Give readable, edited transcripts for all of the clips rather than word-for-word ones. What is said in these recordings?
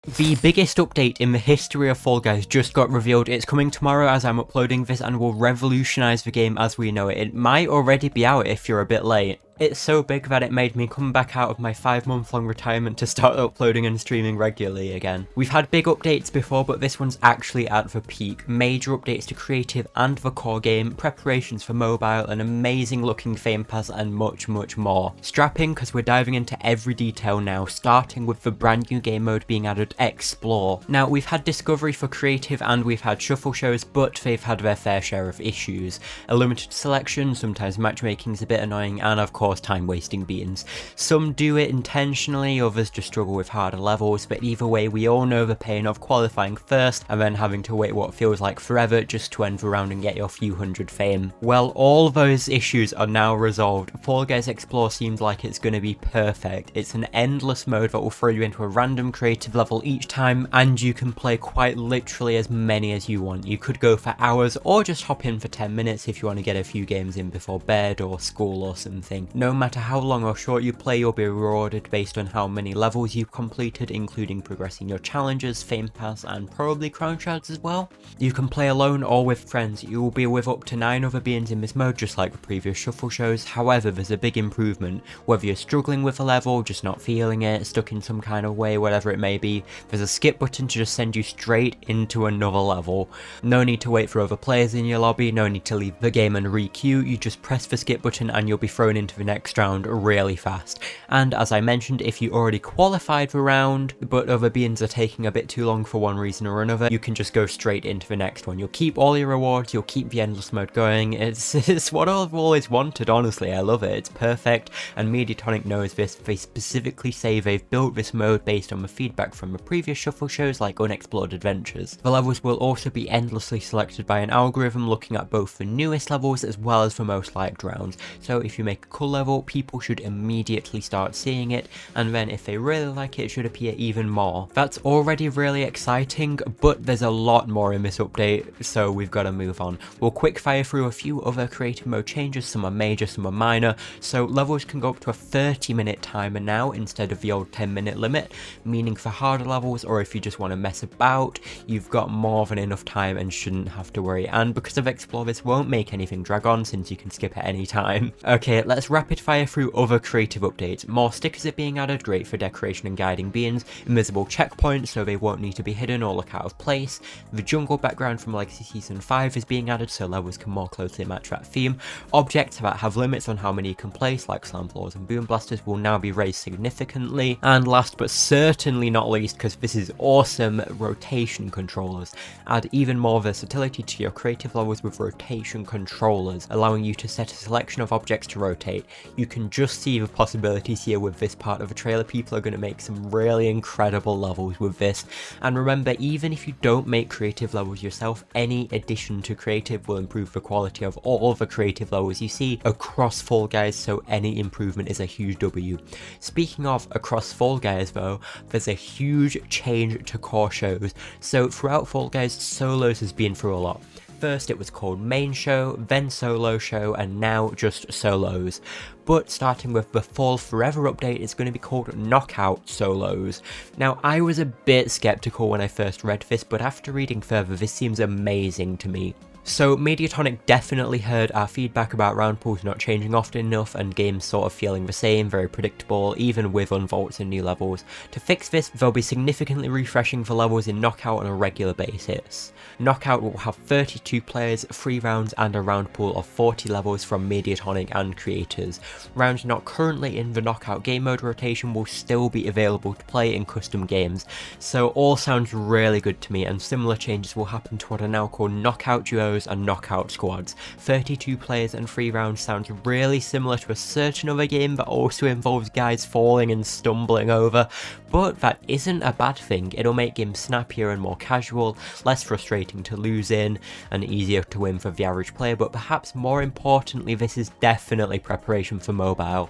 The biggest update in the history of Fall Guys just got revealed. It's coming tomorrow as I'm uploading this and will revolutionize the game as we know it. It might already be out if you're a bit late. It's so big that it made me come back out of my 5-month-long retirement to start uploading and streaming regularly again. We've had big updates before, but this one's actually at the peak. Major updates to creative and the core game, preparations for mobile, an amazing looking fame pass, and much more. Strap in because we're diving into every detail now, starting with the brand new game mode being added, Explore. Now, we've had discovery for creative and we've had shuffle shows, but they've had their fair share of issues. A limited selection, sometimes matchmaking's a bit annoying, and of course time wasting beans. Some do it intentionally, others just struggle with harder levels, but either way we all know the pain of qualifying first and then having to wait what feels like forever just to end the round and get your few hundred fame. Well, all those issues are now resolved. Fall Guys Explore seems like it's going to be perfect. It's an endless mode that will throw you into a random creative level each time, and you can play quite literally as many as you want. You could go for hours or just hop in for 10 minutes if you want to get a few games in before bed or school or something. No matter how long or short you play, you'll be rewarded based on how many levels you've completed, including progressing your challenges, fame pass, and probably crown shards as well. You can play alone or with friends. You will be with up to 9 other beings in this mode, just like the previous shuffle shows. However, there's a big improvement. Whether you're struggling with a level, just not feeling it, stuck in some kind of way, whatever it may be, there's a skip button to just send you straight into another level. No need to wait for other players in your lobby, no need to leave the game and re-queue. You just press the skip button and you'll be thrown into the next round really fast. And as I mentioned, if you already qualified the round, but other beings are taking a bit too long for one reason or another, you can just go straight into the next one. You'll keep all your rewards, you'll keep the endless mode going. It's what I've always wanted, honestly. I love it. It's perfect, and Mediatonic knows this. They specifically say they've built this mode based on the feedback from the previous shuffle shows like Unexplored Adventures. The levels will also be endlessly selected by an algorithm looking at both the newest levels as well as the most liked rounds. So if you make a cool level, people should immediately start seeing it, and then if they really like it, it should appear even more. That's already really exciting, but there's a lot more in this update, so we've got to move on. We'll quick fire through a few other creative mode changes. Some are major, some are minor. So levels can go up to a 30-minute timer now instead of the old 10-minute limit, meaning for harder levels or if you just want to mess about, you've got more than enough time and shouldn't have to worry. And because of Explore, this won't make anything drag on since you can skip at any time. Okay, let's rapid fire through other creative updates. More stickers are being added, great for decoration and guiding beings. Invisible checkpoints, so they won't need to be hidden or look out of place. The jungle background from Legacy Season 5 is being added, so levels can more closely match that theme. Objects that have limits on how many you can place, like slam floors and boom blasters, will now be raised significantly. And last but certainly not least, because this is awesome, rotation controllers. Add even more versatility to your creative levels with rotation controllers, allowing you to set a selection of objects to rotate. You can just see the possibilities here with this part of the trailer. People are going to make some really incredible levels with this. And remember, even if you don't make creative levels yourself, any addition to creative will improve the quality of all the creative levels you see across Fall Guys, so any improvement is a huge W. Speaking of across Fall Guys though, there's a huge change to core shows. So throughout Fall Guys, solos has been through a lot. First it was called main show, then solo show, and now just solos. But starting with the Fall Forever update, it's going to be called Knockout Solos. Now, I was a bit skeptical when I first read this, but after reading further, this seems amazing to me. So Mediatonic definitely heard our feedback about round pools not changing often enough and games sort of feeling the same, very predictable, even with unvaults and new levels. To fix this, they'll be significantly refreshing the levels in Knockout on a regular basis. Knockout will have 32 players, 3 rounds, and a round pool of 40 levels from Mediatonic and creators. Rounds not currently in the Knockout game mode rotation will still be available to play in custom games. So all sounds really good to me, and similar changes will happen to what are now called Knockout Duos and Knockout Squads. 32 players and 3 rounds sounds really similar to a certain other game that also involves guys falling and stumbling over, but that isn't a bad thing. It'll make games snappier and more casual, less frustrating to lose in, and easier to win for the average player, but perhaps more importantly, this is definitely preparation for mobile.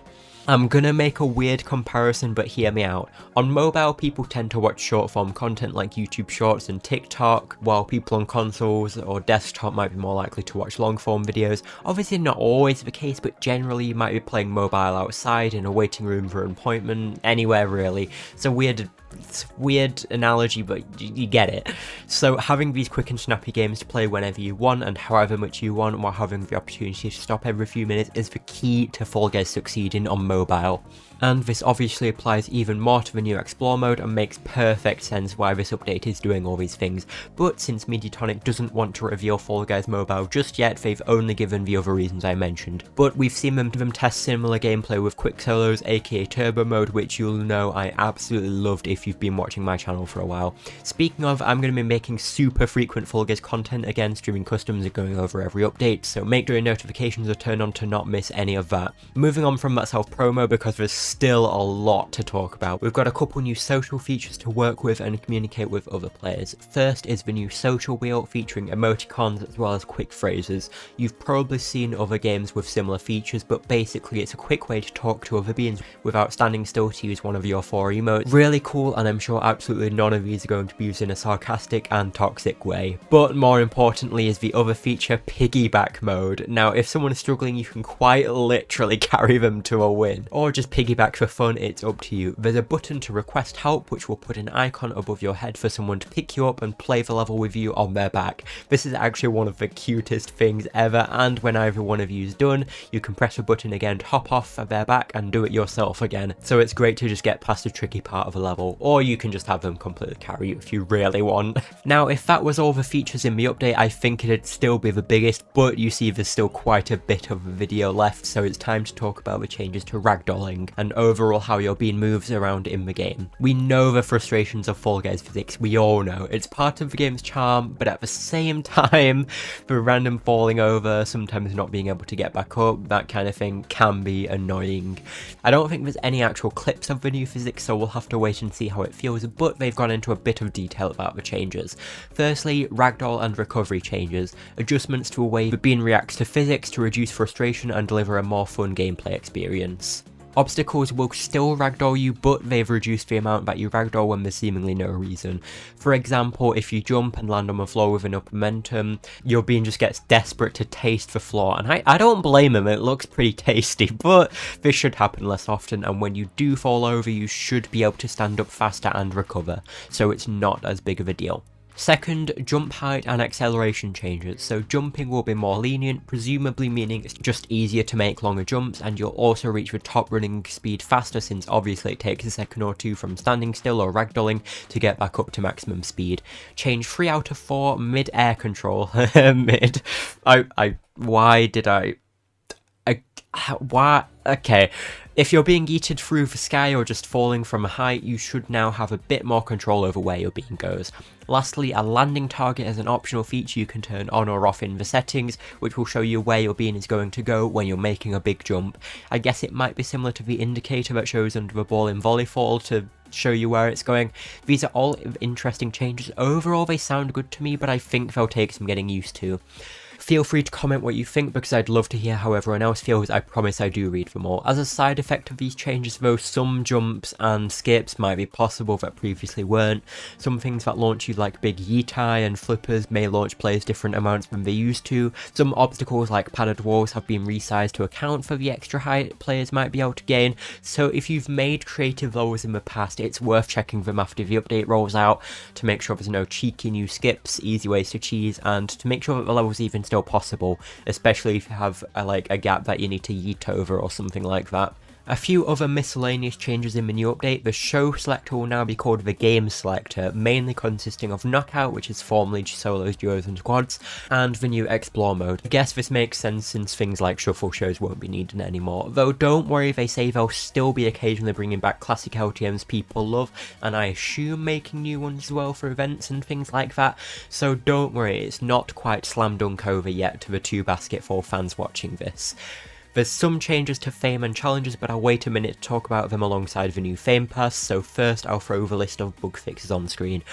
I'm gonna make a weird comparison, but hear me out. On mobile, people tend to watch short form content like YouTube Shorts and TikTok, while people on consoles or desktop might be more likely to watch long form videos. Obviously not always the case, but generally you might be playing mobile outside, in a waiting room for an appointment, anywhere really. It's a weird It's a weird analogy, but you get it. So having these quick and snappy games to play whenever you want and however much you want, while having the opportunity to stop every few minutes, is the key to Fall Guys succeeding on mobile. And this obviously applies even more to the new Explore mode and makes perfect sense why this update is doing all these things. But since Mediatonic doesn't want to reveal Fall Guys Mobile just yet, they've only given the other reasons I mentioned. But we've seen them test similar gameplay with quick solos, aka Turbo mode, which you'll know I absolutely loved if you've been watching my channel for a while. Speaking of, I'm going to be making super frequent Fall Guys content again, streaming customs and going over every update, so make sure your notifications are turned on to not miss any of that. Moving on from that self-promo, because there's still a lot to talk about. We've got a couple new social features to work with and communicate with other players. First is the new social wheel featuring emoticons as well as quick phrases. You've probably seen other games with similar features, but basically it's a quick way to talk to other beings without standing still to use one of your 4 emotes. Really cool, and I'm sure absolutely none of these are going to be used in a sarcastic and toxic way. But more importantly is the other feature, piggyback mode. Now if someone is struggling, you can quite literally carry them to a win, or just piggyback for fun, it's up to you. There's a button to request help which will put an icon above your head for someone to pick you up and play the level with you on their back. This is actually one of the cutest things ever, and when either one of you is done, you can press a button again to hop off of their back and do it yourself again. So it's great to just get past the tricky part of a level, or you can just have them completely carry you if you really want. Now if that was all the features in the update, I think it'd still be the biggest, but you see there's still quite a bit of a video left, so it's time to talk about the changes to ragdolling and overall how your bean moves around in the game. We know the frustrations of Fall Guys physics, we all know. It's part of the game's charm, but at the same time, the random falling over, sometimes not being able to get back up, that kind of thing can be annoying. I don't think there's any actual clips of the new physics, so we'll have to wait and see how it feels, but they've gone into a bit of detail about the changes. Firstly, ragdoll and recovery changes, adjustments to a way the bean reacts to physics to reduce frustration and deliver a more fun gameplay experience. Obstacles will still ragdoll you, but they've reduced the amount that you ragdoll when there's seemingly no reason. For example, if you jump and land on the floor with enough momentum, your bean just gets desperate to taste the floor, and I don't blame him, it looks pretty tasty, but this should happen less often, and when you do fall over, you should be able to stand up faster and recover, so it's not as big of a deal. Second, jump height and acceleration changes, so jumping will be more lenient, presumably meaning it's just easier to make longer jumps, and you'll also reach the top running speed faster since obviously it takes a second or two from standing still or ragdolling to get back up to maximum speed. Change 3 out of 4 mid-air control. Mid. Why? Okay. If you're being yeeted through the sky or just falling from a height, you should now have a bit more control over where your beam goes. Lastly, a landing target is an optional feature you can turn on or off in the settings, which will show you where your beam is going to go when you're making a big jump. I guess it might be similar to the indicator that shows under the ball in volleyball to show you where it's going. These are all interesting changes. Overall, they sound good to me, but I think they'll take some getting used to. Feel free to comment what you think, because I'd love to hear how everyone else feels. I promise I do read them all. As a side effect of these changes though, some jumps and skips might be possible that previously weren't. Some things that launch you like big yeetai and flippers may launch players different amounts than they used to. Some obstacles like padded walls have been resized to account for the extra height players might be able to gain. So if you've made creative levels in the past, it's worth checking them after the update rolls out to make sure there's no cheeky new skips, easy ways to cheese, and to make sure that the level's even still possible, especially if you have a gap that you need to yeet over or something like that. A few other miscellaneous changes in the new update. The show selector will now be called the game selector, mainly consisting of knockout, which is formerly solos, duos and squads, and the new explore mode. I guess this makes sense since things like shuffle shows won't be needed anymore, though don't worry, they say they'll still be occasionally bringing back classic LTMs people love, and I assume making new ones as well for events and things like that, so don't worry, it's not quite slam dunk over yet to the 2 basketball fans watching this. There's some changes to fame and challenges, but I'll wait a minute to talk about them alongside the new fame pass, so first I'll throw the list of bug fixes on screen.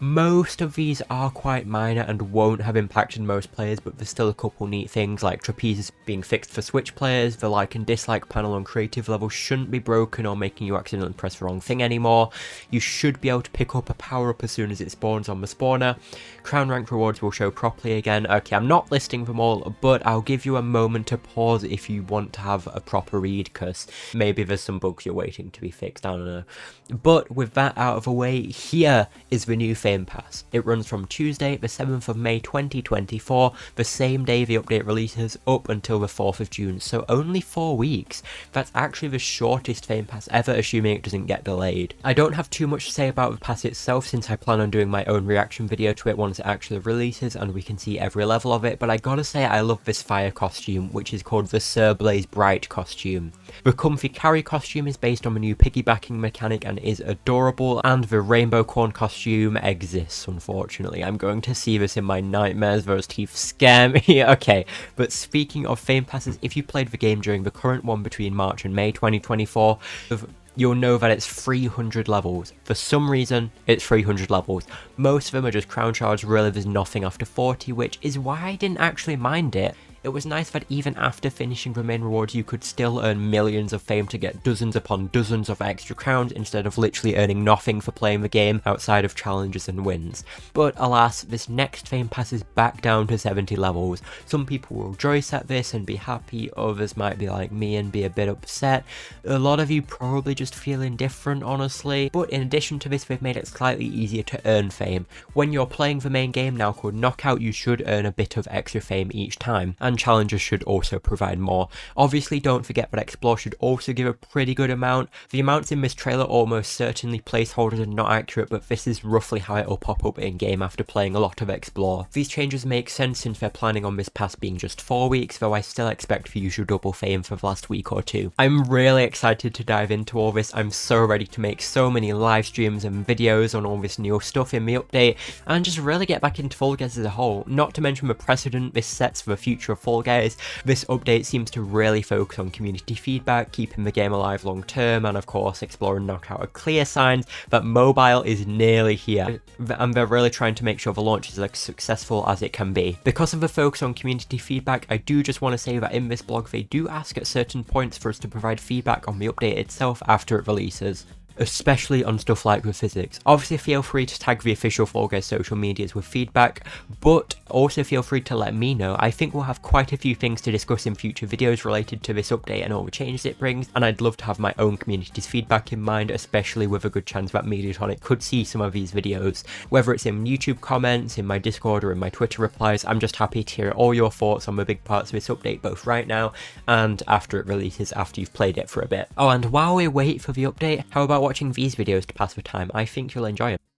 Most of these are quite minor and won't have impacted most players, but there's still a couple neat things like trapezes being fixed for Switch players, the like and dislike panel on creative level shouldn't be broken or making you accidentally press the wrong thing anymore. You should be able to pick up a power up as soon as it spawns on the spawner. Crown rank rewards will show properly again. Okay, I'm not listing them all, but I'll give you a moment to pause if you want to have a proper read, because maybe there's some bugs you're waiting to be fixed, I don't know. But with that out of the way, here is the new Fame Pass. It runs from Tuesday, the 7th of May 2024, the same day the update releases, up until the 4th of June, so only 4 weeks. That's actually the shortest Fame Pass ever, assuming it doesn't get delayed. I don't have too much to say about the pass itself, since I plan on doing my own reaction video to it once it actually releases and we can see every level of it, but I gotta say I love this fire costume, which is called the Sir Blaze Bright costume. The Comfy Carry costume is based on the new piggybacking mechanic and is adorable, and the Rainbow Corn costume exists, unfortunately. I'm going to see this in my nightmares, those teeth scare me. Okay, but speaking of Fame Passes, if you played the game during the current one between March and May 2024, you'll know that it's 300 levels. For some reason, it's 300 levels. Most of them are just crown shards, really there's nothing after 40, which is why I didn't actually mind it. It was nice that even after finishing the main rewards, you could still earn millions of fame to get dozens upon dozens of extra crowns instead of literally earning nothing for playing the game outside of challenges and wins. But alas, this next Fame Pass is back down to 70 levels. Some people will rejoice at this and be happy, others might be like me and be a bit upset. A lot of you probably just feel indifferent, honestly. But in addition to this, they've made it slightly easier to earn fame. When you're playing the main game now called Knockout, you should earn a bit of extra fame each time, and challenges should also provide more. Obviously, don't forget that Explore should also give a pretty good amount. The amounts in this trailer are almost certainly placeholders and not accurate, but this is roughly how it will pop up in game after playing a lot of Explore. These changes make sense since they're planning on this pass being just 4 weeks, though I still expect the usual double fame for the last week or two. I'm really excited to dive into all this. I'm so ready to make so many live streams and videos on all this new stuff in the update, and just really get back into Fall Guys as a whole, not to mention the precedent this sets for the future of Fall Guys. This update seems to really focus on community feedback, keeping the game alive long term, and of course Explore and Knockout are clear signs that mobile is nearly here, and they're really trying to make sure the launch is as successful as it can be. Because of the focus on community feedback, I do just want to say that in this blog they do ask at certain points for us to provide feedback on the update itself after it releases, especially on stuff like the physics. Obviously feel free to tag the official Fall Guys social medias with feedback, but also feel free to let me know. I think we'll have quite a few things to discuss in future videos related to this update and all the changes it brings, and I'd love to have my own community's feedback in mind, especially with a good chance that Mediatonic could see some of these videos. Whether it's in YouTube comments, in my Discord, or in my Twitter replies, I'm just happy to hear all your thoughts on the big parts of this update, both right now and after it releases, after you've played it for a bit. Oh, and while we wait for the update, how about watching these videos to pass the time? I think you'll enjoy them.